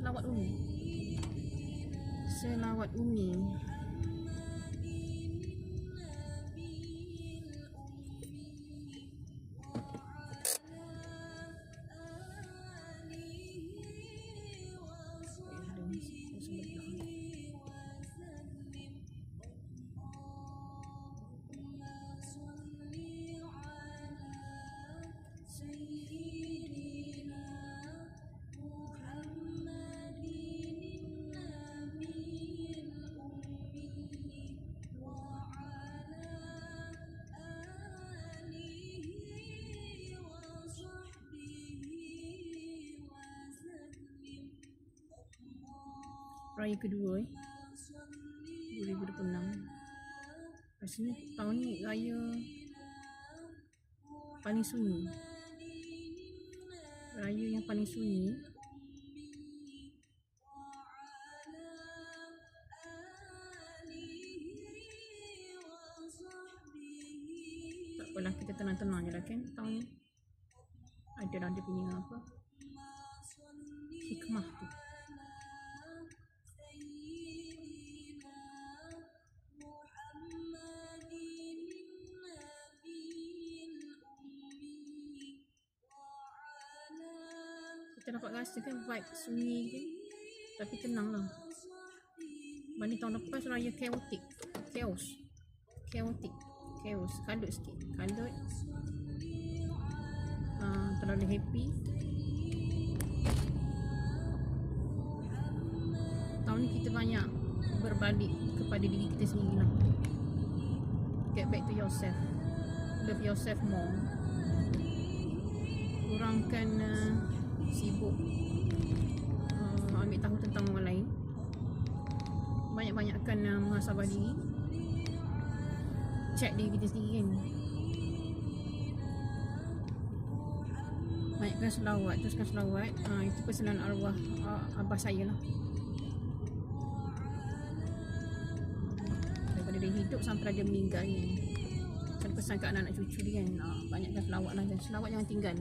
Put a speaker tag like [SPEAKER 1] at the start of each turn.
[SPEAKER 1] selawat Umi. Selawat Umi. Raya kedua 2026. Rasanya tahun ni raya paling sunyi. Raya yang paling sunyi. Tak apalah, kita tenang-tenang je lah kan tahun ni. Adalah dia punya apa, hikmah tu. Kita dapat rasa kan vibe sunyi je, tapi tenang lah. Banding tahun lepas raya chaotic. Chaos. Kalut sikit. Terlalu happy. Tahun ni kita banyak berbalik kepada diri kita sendiri lah. Get back to yourself. Love yourself more. Kurangkan sibuk ambil tahu tentang orang lain. Banyak-banyakkan muhasabah diri. Check diri kita sendiri kan. Banyakkan selawat, teruskan selawat. Itu pesanan arwah abah saya lah. Daripada dia hidup sampai dia meninggal ni. Kan pesan kat anak-anak cucu dia kan, banyakkan selawat lah. Dan selawat jangan tinggal.